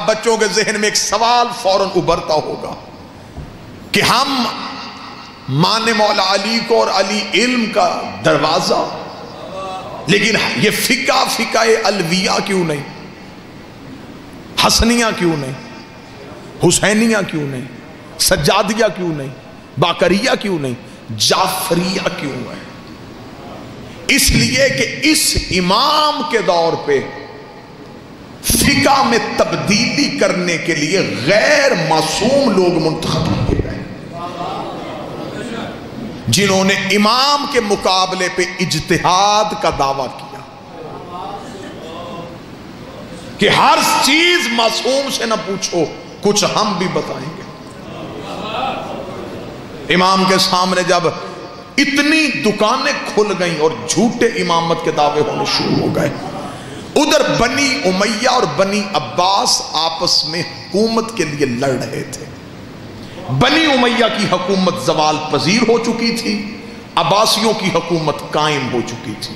اب بچوں کے ذہن میں ایک سوال فوراً ابھرتا ہوگا کہ ہم مانے مولا علی کو اور علی علم کا دروازہ، لیکن یہ فقہ الویہ کیوں نہیں، حسنیہ کیوں نہیں، حسینیہ کیوں نہیں، سجادیہ کیوں نہیں، باقریہ کیوں نہیں، جعفریہ کیوں ہے؟ اس لیے کہ اس امام کے دور پہ فقہ میں تبدیلی کرنے کے لیے غیر معصوم لوگ منتخب کیے گئے، جنہوں نے امام کے مقابلے پہ اجتہاد کا دعویٰ کیا کہ ہر چیز معصوم سے نہ پوچھو، کچھ ہم بھی بتائیں گے۔ امام کے سامنے جب اتنی دکانیں کھل گئیں اور جھوٹے امامت کے دعوے ہونے شروع ہو گئے، ادھر بنی امیہ اور بنی عباس آپس میں حکومت کے لیے لڑ رہے تھے۔ بنی امیہ کی حکومت زوال پذیر ہو چکی تھی، عباسیوں کی حکومت قائم ہو چکی تھی۔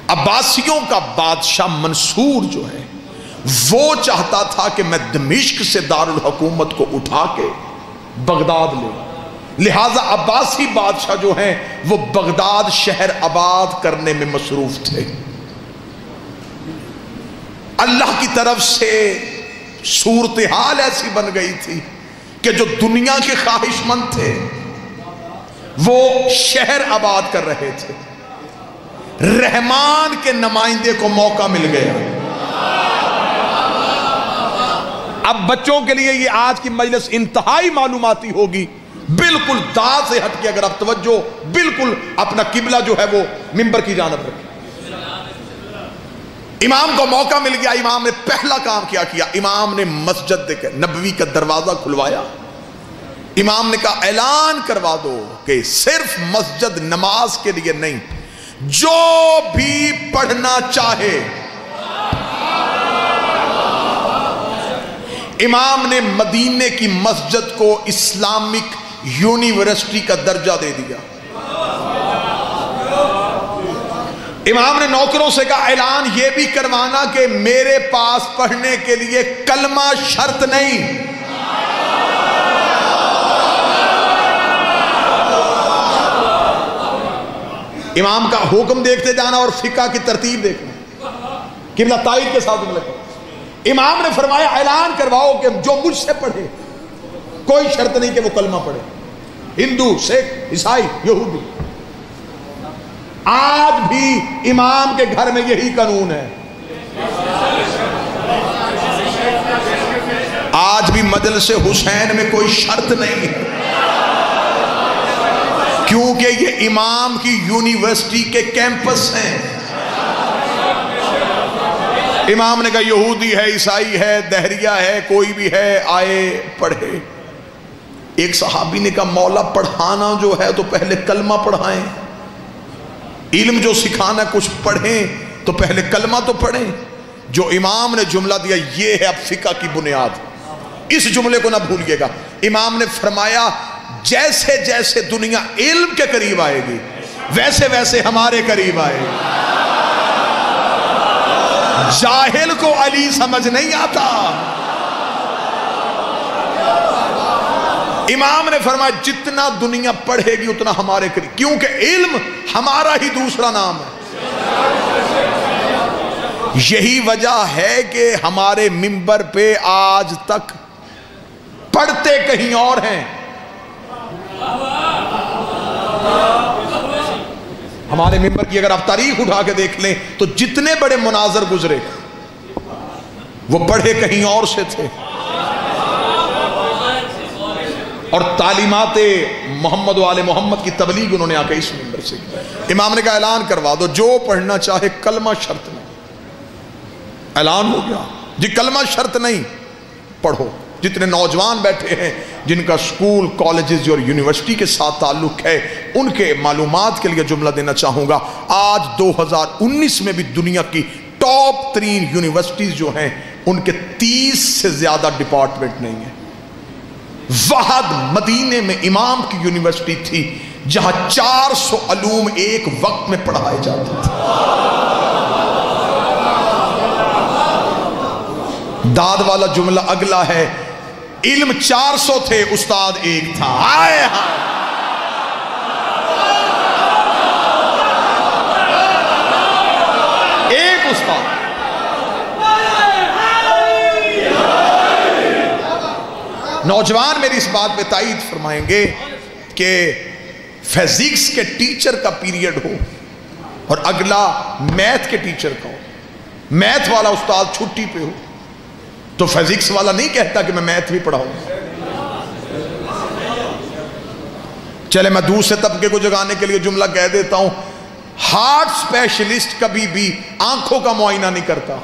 عباسیوں کا بادشاہ منصور جو ہے وہ چاہتا تھا کہ میں دمشق سے دارالحکومت کو اٹھا کے بغداد لوں، لہٰذا عباسی بادشاہ جو ہیں وہ بغداد شہر آباد کرنے میں مصروف تھے۔ اللہ کی طرف سے صورتحال ایسی بن گئی تھی کہ جو دنیا کے خواہش مند تھے وہ شہر آباد کر رہے تھے۔ رحمان کے نمائندے کو موقع مل گیا۔ اب بچوں کے لیے یہ آج کی مجلس انتہائی معلوماتی ہوگی، بالکل داغ سے ہٹ کے اگر آپ توجہ بالکل اپنا قبلہ جو ہے وہ منبر کی جانب رکھیں۔ امام کو موقع مل گیا، امام نے پہلا کام کیا امام نے مسجد نبوی کا دروازہ کھلوایا۔ امام نے کہا اعلان کروا دو کہ صرف مسجد نماز کے لیے نہیں، جو بھی پڑھنا چاہے۔ امام نے مدینے کی مسجد کو اسلامک یونیورسٹی کا درجہ دے دیا۔ امام نے نوکروں سے کہا اعلان یہ بھی کروانا کہ میرے پاس پڑھنے کے لیے کلمہ شرط نہیں۔ امام کا حکم دیکھتے جانا اور فقہ کی ترتیب دیکھنا، قبلہ تائید کے ساتھ ملک۔ امام نے فرمایا اعلان کرواؤ کہ جو مجھ سے پڑھے، کوئی شرط نہیں کہ وہ کلمہ پڑھے، ہندو، سکھ، عیسائی، یہودی۔ آج بھی امام کے گھر میں یہی قانون ہے۔ آج بھی مجلس حسین میں کوئی شرط نہیں ہے، کیونکہ یہ امام کی یونیورسٹی کے کیمپس ہیں۔ امام نے کہا یہودی ہے، عیسائی ہے، دہریہ ہے، کوئی بھی ہے، آئے پڑھے۔ ایک صحابی نے کہا مولا پڑھانا جو ہے تو پہلے کلمہ پڑھائیں، علم جو سکھانا کچھ پڑھیں تو پہلے کلمہ تو پڑھیں۔ جو امام نے جملہ دیا یہ ہے اب فقہ کی بنیاد، اس جملے کو نہ بھولیے گا۔ امام نے فرمایا جیسے جیسے دنیا علم کے قریب آئے گی ویسے ویسے ہمارے قریب آئے گی۔ جاہل کو علی سمجھ نہیں آتا۔ امام نے فرمایا جتنا دنیا پڑھے گی اتنا ہمارے قریب، کیونکہ علم ہمارا ہی دوسرا نام ہے۔ یہی وجہ ہے کہ ہمارے منبر پہ آج تک پڑھتے کہیں اور ہیں۔ ہمارے منبر کی اگر آپ تاریخ اٹھا کے دیکھ لیں تو جتنے بڑے مناظر گزرے وہ پڑھے کہیں اور سے تھے، اور تعلیمات محمد و آل محمد کی تبلیغ انہوں نے آ کے اس منبر سے کی۔ امام نے کہا اعلان کروا دو جو پڑھنا چاہے، کلمہ شرط نہیں۔ اعلان ہو گیا جی کلمہ شرط نہیں، پڑھو۔ جتنے نوجوان بیٹھے ہیں جن کا سکول، کالجز اور یونیورسٹی کے ساتھ تعلق ہے، ان کے معلومات کے لیے جملہ دینا چاہوں گا۔ آج 2019 میں بھی دنیا کی ٹاپ ترین یونیورسٹیز جو ہیں ان کے 30 سے زیادہ ڈپارٹمنٹ نہیں ہیں۔ وحد مدینے میں امام کی یونیورسٹی تھی جہاں 400 علوم ایک وقت میں پڑھائے جاتے تھے۔ داد والا جملہ اگلا ہے، علم 400 تھے، استاد ایک تھا. آئے ہائے، ایک استاد. نوجوان میری اس بات پہ تائید فرمائیں گے کہ فزکس کے ٹیچر کا پیریڈ ہو اور اگلا میتھ کے ٹیچر کا ہو، میتھ والا استاد چھٹی پہ ہو تو فزکس والا نہیں کہتا کہ میں میتھ بھی پڑھاؤں. چلے میں دوسرے طبقے کو جگانے کے لیے جملہ کہہ دیتا ہوں، ہارٹ اسپیشلسٹ کبھی بھی آنکھوں کا معائنہ نہیں کرتا.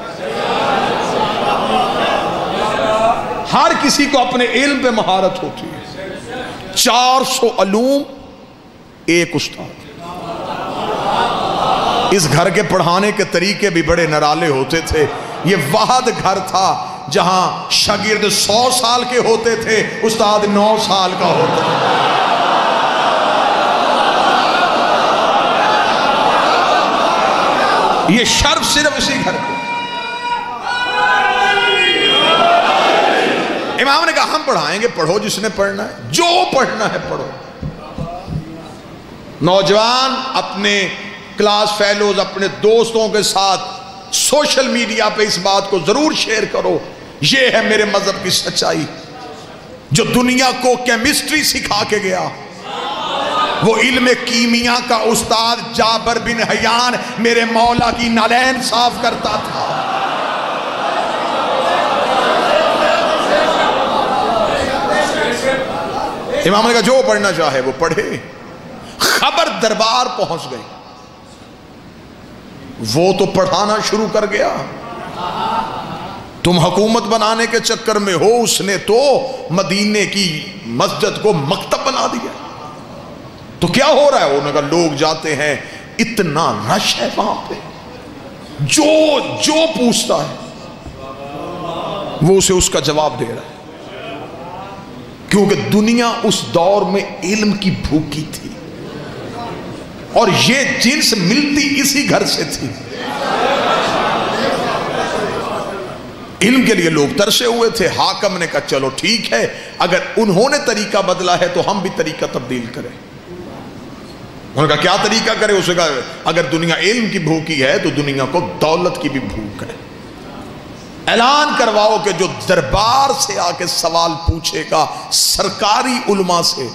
ہر کسی کو اپنے علم پہ مہارت ہوتی ہے. 400 علوم، ایک استاد. اس گھر کے پڑھانے کے طریقے بھی بڑے نرالے ہوتے تھے. یہ واحد گھر تھا جہاں شاگرد 100 سال کے ہوتے تھے، استاد 9 سال کا ہوتا تھا. یہ شرف صرف اسی گھر کو. امام نے کہا ہم پڑھائیں گے، پڑھو جس نے پڑھنا ہے، جو پڑھنا ہے پڑھو. نوجوان اپنے کلاس فیلوز، اپنے دوستوں کے ساتھ سوشل میڈیا پہ اس بات کو ضرور شیئر کرو. یہ ہے میرے مذہب کی سچائی. جو دنیا کو کیمسٹری سکھا کے گیا، وہ علم کیمیا کا استاد جابر بن حیان میرے مولا کی نالین صاف کرتا تھا. امام نے کہا جو پڑھنا چاہے وہ پڑھے. خبر دربار پہنچ گئی، وہ تو پڑھانا شروع کر گیا. تم حکومت بنانے کے چکر میں ہو، اس نے تو مدینے کی مسجد کو مکتب بنا دیا. تو کیا ہو رہا ہے؟ انہوں نے کہا لوگ جاتے ہیں، اتنا رش ہے وہاں پہ، جو پوچھتا ہے وہ اسے اس کا جواب دے رہا ہے. کیونکہ دنیا اس دور میں علم کی بھوکی تھی اور یہ جنس ملتی اسی گھر سے تھی. علم کے لیے لوگ ترسے ہوئے تھے. حاکم نے کہا چلو ٹھیک ہے، اگر انہوں نے طریقہ بدلا ہے تو ہم بھی طریقہ تبدیل کریں. انہوں نے کہا کیا طریقہ کرے؟ اسے کہا اگر دنیا علم کی بھوکی ہے تو دنیا کو دولت کی بھی بھوک ہے. اعلان کرواؤ کہ جو دربار سے آ کے سوال پوچھے گا سرکاری علماء سے،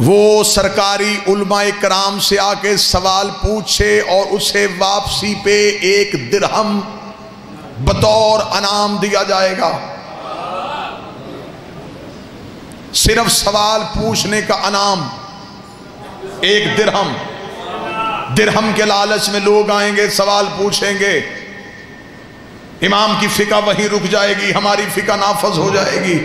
وہ سرکاری علماء کرام سے آ کے سوال پوچھے اور اسے واپسی پہ 1 درہم بطور انعام دیا جائے گا. صرف سوال پوچھنے کا انعام 1 درہم. درہم کے لالچ میں لوگ آئیں گے، سوال پوچھیں گے، امام کی فقہ وہیں رک جائے گی، ہماری فقہ نافذ ہو جائے گی.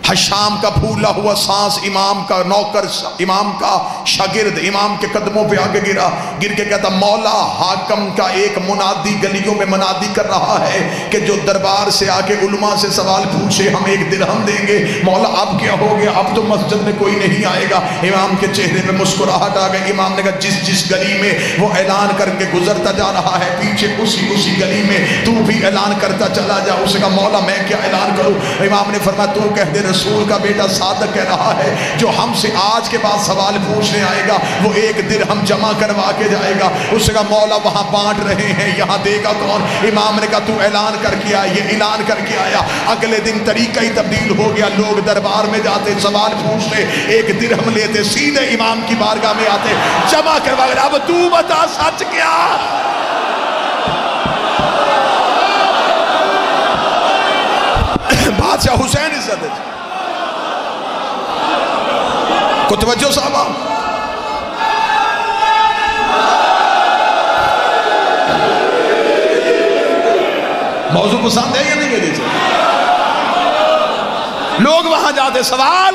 حشام کا پھولا ہوا سانس امام کا نوکر، امام کا شاگرد امام کے قدموں پہ آگے گرا، گر کے کہتا مولا حاکم کا ایک منادی گلیوں میں منادی کر رہا ہے کہ جو دربار سے آ کے علماء سے سوال پوچھے ہم 1 درہم دیں گے. مولا اب کیا ہو گیا؟ اب تو مسجد میں کوئی نہیں آئے گا. امام کے چہرے پہ مسکراہٹ آ گئی. امام نے کہا جس گلی میں وہ اعلان کر کے گزرتا جا رہا ہے پیچھے اسی گلی میں تو بھی اعلان کرتا چلا جا. اسے کہا مولا میں کیا اعلان کروں؟ امام نے فرمایا تو کہہ دے رسول کا بیٹا صادق کہہ رہا ہے جو ہم سے آج کے بعد سوال پوچھنے آئے گا وہ 1 درہم جمع کروا کے جائے گا. اس کا مولا وہاں بانٹ رہے ہیں، یہاں دے گا کون؟ امام نے کہا تو اعلان کر کے آیا. یہ اعلان کر کے آیا. اگلے دن طریقہ ہی تبدیل ہو گیا. لوگ دربار میں جاتے، سوال پوچھتے، 1 درہم لیتے، سیدھے امام کی بارگاہ میں آتے، جمع کروا کے. اب تو بتا سچ کیا؟ بادشاہ حسین عزت کو توجہ صاحبہ. موضوع پسند ہے یا نہیں میرے سے؟ لوگ وہاں جاتے، سوال،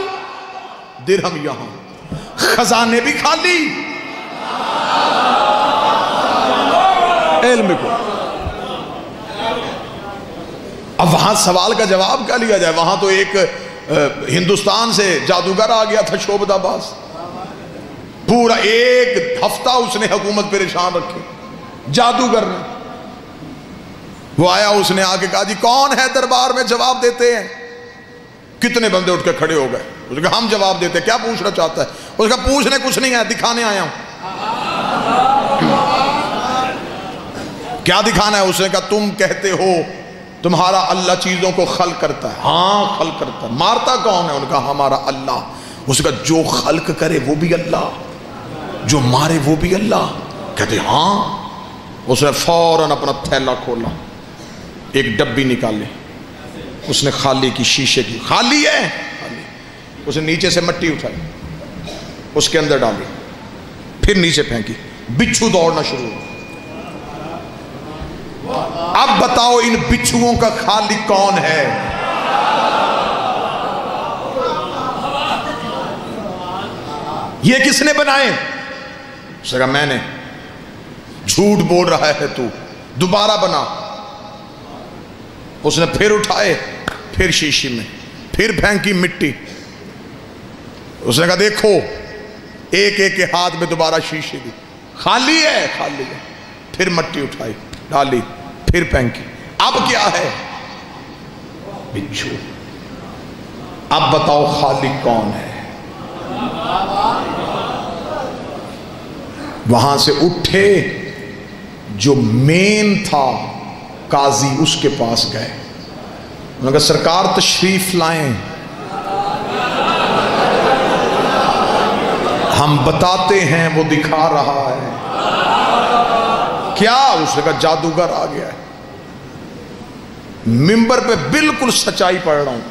درہم یہاں، خزانے بھی خالی، علم کو. اب وہاں سوال کا جواب کیا لیا جائے؟ وہاں تو ایک ہندوستان سے جادوگر آ گیا تھا، شعبدہ باز. پورا ایک ہفتہ اس نے حکومت پریشان رکھی، جادوگر نے۔ وہ آیا، اس نے آ کے کہا جی کون ہے دربار میں جواب دیتے ہیں؟ کتنے بندے اٹھ کے کھڑے ہو گئے۔ اس نے کہا ہم جواب دیتے ہیں، کیا پوچھنا چاہتا ہے؟ اس نے کہا پوچھنے کچھ نہیں ہے، دکھانے آیا ہوں۔ کیا دکھانا ہے؟ اس نے کہا تم کہتے ہو تمہارا اللہ چیزوں کو خلق کرتا ہے۔ ہاں خلق کرتا ہے۔ مارتا کون ہے؟ انہوں نے کہا ہمارا اللہ۔ اس نے کہا جو خلق کرے وہ بھی اللہ، جو مارے وہ بھی اللہ؟ کہتے ہاں۔ اس نے فوراً اپنا تھیلا کھولا، ایک ڈبی نکالی، اس نے خالی کی، شیشے کی، خالی ہے، خالی۔ اس نے نیچے سے مٹی اٹھائی، اس کے اندر ڈالی، پھر نیچے پھینکی، بچھو دوڑنا شروع ہوا۔ اب بتاؤ ان بچھوؤں کا خالق کون ہے؟ یہ کس نے بنائے؟ اس نے کہا میں نے۔ جھوٹ بول رہا ہے تو، دوبارہ بنا۔ اس نے پھر اٹھائے، پھر شیشی میں، پھر پھینکی مٹی۔ اس نے کہا دیکھو، ایک ایک کے ہاتھ میں دوبارہ شیشی دی، خالی ہے، خالی ہے۔ پھر مٹی اٹھائی، ڈالی، پھر پھینکی۔ اب کیا ہے؟ بچھو۔ اب بتاؤ خالق کون ہے؟ وہاں سے اٹھے، جو مین تھا قاضی، اس کے پاس گئے۔ انہوں نے کہا سرکار تشریف لائیں، ہم بتاتے ہیں، وہ دکھا رہا ہے۔ کیا؟ اس نے کہا جادوگر آ گیا ہے۔ ممبر پہ بالکل سچائی پڑھ رہا ہوں،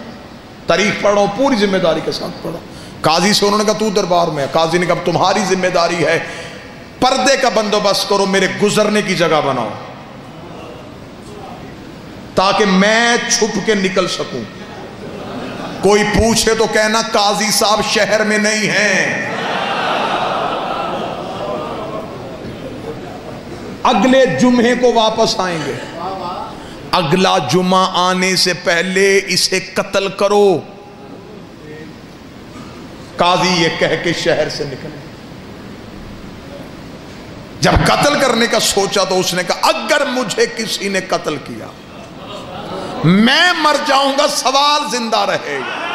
تاریخ پڑھ رہا ہوں، پوری ذمہ داری کے ساتھ پڑھ رہا ہوں۔ قاضی سے انہوں نے کہا تو دربار میں ہے۔ قاضی نے کہا تمہاری ذمہ داری ہے، پردے کا بندوبست کرو، میرے گزرنے کی جگہ بناؤ تاکہ میں چھپ کے نکل سکوں۔ کوئی پوچھے تو کہنا قاضی صاحب شہر میں نہیں ہیں، اگلے جمعے کو واپس آئیں گے۔ اگلا جمعہ آنے سے پہلے اسے قتل کرو۔ قاضی یہ کہہ کے شہر سے نکلے۔ جب قتل کرنے کا سوچا تو اس نے کہا اگر مجھے کسی نے قتل کیا، میں مر جاؤں گا، سوال زندہ رہے گا۔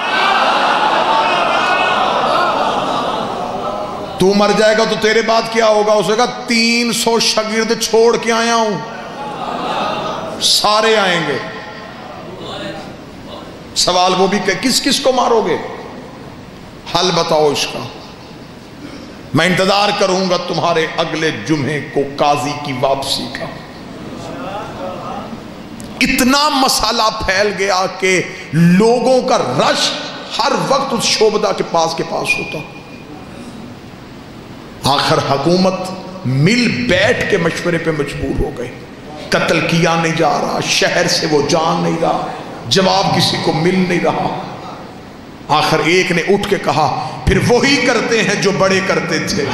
تو مر جائے گا تو تیرے بعد کیا ہوگا؟ اس نے کہا 300 شاگرد چھوڑ کے آیا ہوں، سارے آئیں گے۔ سوال وہ بھی کہ کس کس کو مارو گے؟ حل بتاؤ اس کا۔ میں انتظار کروں گا تمہارے اگلے جمعے کو قاضی کی واپسی کا۔ اتنا مسئلہ پھیل گیا کہ لوگوں کا رش ہر وقت اس شعبدہ کے پاس ہوتا۔ آخر حکومت مل بیٹھ کے مشورے پہ مجبور ہو گئی، قتل کیا نہیں جا رہا، شہر سے وہ جان نہیں رہا، جواب کسی کو مل نہیں رہا۔ آخر ایک نے اٹھ کے کہا پھر وہی کرتے ہیں جو بڑے کرتے تھے۔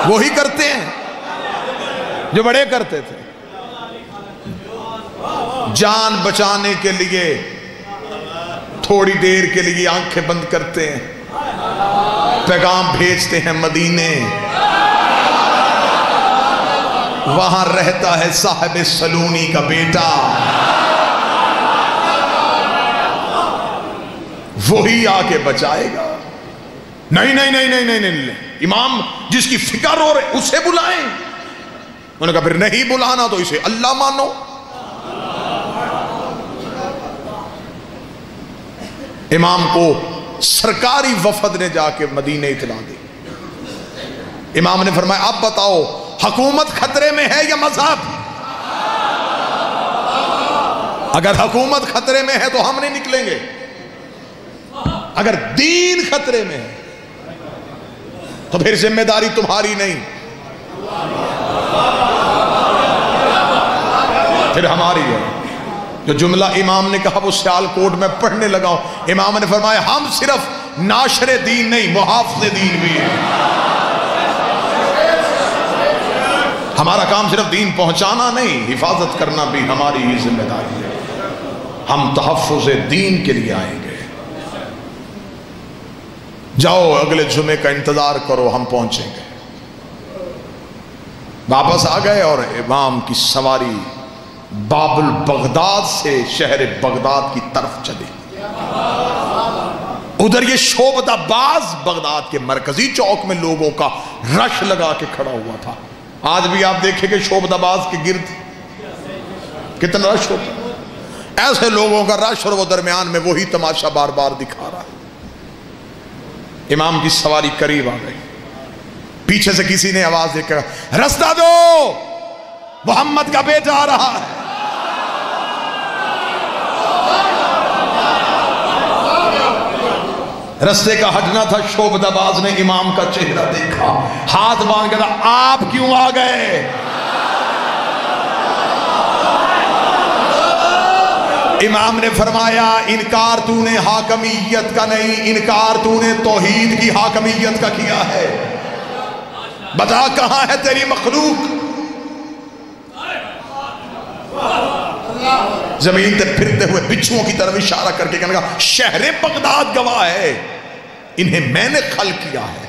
وہی کرتے ہیں جو بڑے کرتے تھے۔ جان بچانے کے لیے تھوڑی دیر کے لیے آنکھیں بند کرتے ہیں، پیغام بھیجتے ہیں مدینے، وہاں رہتا ہے صاحب سلونی کا بیٹا، وہی آ کے بچائے گا۔ نہیں نہیں نہیں نہیں نہیں نہیں، امام جس کی فکر ہو رہے اسے بلائیں۔ انہوں نے کہا پھر نہیں بلانا تو اسے اللہ مانو۔ امام کو سرکاری وفد نے جا کے مدینے اطلاع دی۔ امام نے فرمایا اب بتاؤ حکومت خطرے میں ہے یا مذہب؟ اگر حکومت خطرے میں ہے تو ہم نہیں نکلیں گے، اگر دین خطرے میں ہے تو پھر ذمہ داری تمہاری نہیں، پھر ہماری ہے۔ جو جملہ امام نے کہا وہ سیال کوٹ میں پڑھنے لگا ہوں۔ امام نے فرمایا ہم صرف ناشر دین نہیں، محافظ دین بھی ہیں۔ ہمارا کام صرف دین پہنچانا نہیں، حفاظت کرنا بھی ہماری ہی ذمہ داری ہے۔ ہم تحفظ دین کے لیے آئیں گے۔ جاؤ اگلے جمعے کا انتظار کرو، ہم پہنچیں گے۔ واپس آ گئے اور امام کی سواری بابل بغداد سے شہر بغداد کی طرف چلی۔ ادھر یہ شعبدہ باز بغداد کے مرکزی چوک میں لوگوں کا رش لگا کے کھڑا ہوا تھا۔ آج بھی آپ دیکھیں کہ شعبدہ باز کے گرد کتنا رش ہوتا ہے، ایسے لوگوں کا رش، اور وہ درمیان میں وہی تماشا بار بار دکھا رہا ہے۔ امام کی سواری قریب آ گئی، پیچھے سے کسی نے آواز دے کر رستہ دو، محمد کا بیٹا آ رہا ہے۔ رستے کا ہٹنا تھا، شعبدہ باز نے امام کا چہرہ دیکھا، ہاتھ باندھ کے کہا آپ کیوں آ گئے؟ امام نے فرمایا انکار تو نے حاکمیت کا نہیں، انکار تو نے توحید کی حاکمیت کا کیا ہے۔ بتا کہاں ہے تیری مخلوق؟ زمین تے پھرتے ہوئے بچھوؤں کی طرف اشارہ کر کے کہنے لگا شہر بغداد گواہ ہے، انہیں میں نے خلق کیا ہے۔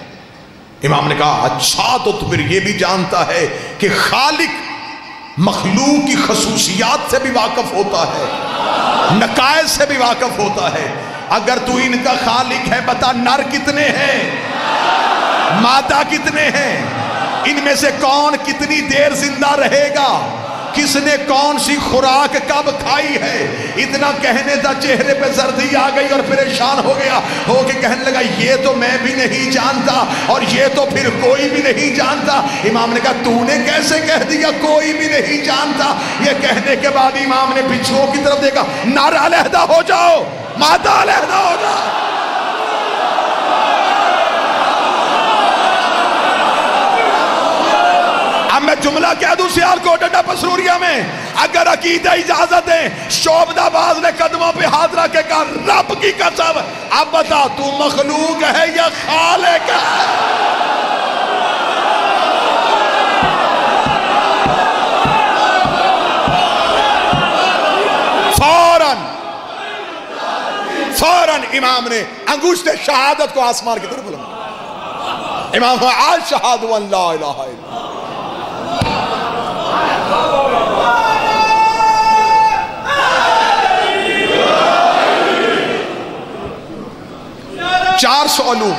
امام نے کہا اچھا تو پھر یہ بھی جانتا ہے کہ خالق مخلوق کی خصوصیات سے بھی واقف ہوتا ہے، نقائص سے بھی واقف ہوتا ہے۔ اگر تو ان کا خالق ہے بتا نر کتنے ہیں، مادہ کتنے ہیں، ان میں سے کون کتنی دیر زندہ رہے گا، کس نے کون سی خوراک کب کھائی ہے۔ اتنا کہنے دا چہرے پہ زردی آ گئی اور پریشان ہو گیا، ہو کے کہنے لگا یہ تو میں بھی نہیں جانتا اور یہ تو پھر کوئی بھی نہیں جانتا۔ امام نے کہا تو نے کیسے کہہ دیا کوئی بھی نہیں جانتا؟ یہ کہنے کے بعد امام نے بچھوؤں کی طرف دیکھا، نر علیحدہ ہو جاؤ، مادہ علیحدہ ہو جاؤ۔ اب میں جملہ کہہ دوں سیالکوٹ اڈا پسروریہ میں، اگر عقیدہ اجازت ہے، شعبدہ باز نے قدموں پہ ہاتھ رکھ کے کہا رب کی قسم اب بتا تو مخلوق ہے یا خالق ہے؟ فوراً امام نے انگشت شہادت کو آسمان کی طرف بلند، امام کو آج شہادت ان لا الہ الا اللہ۔ 400 علوم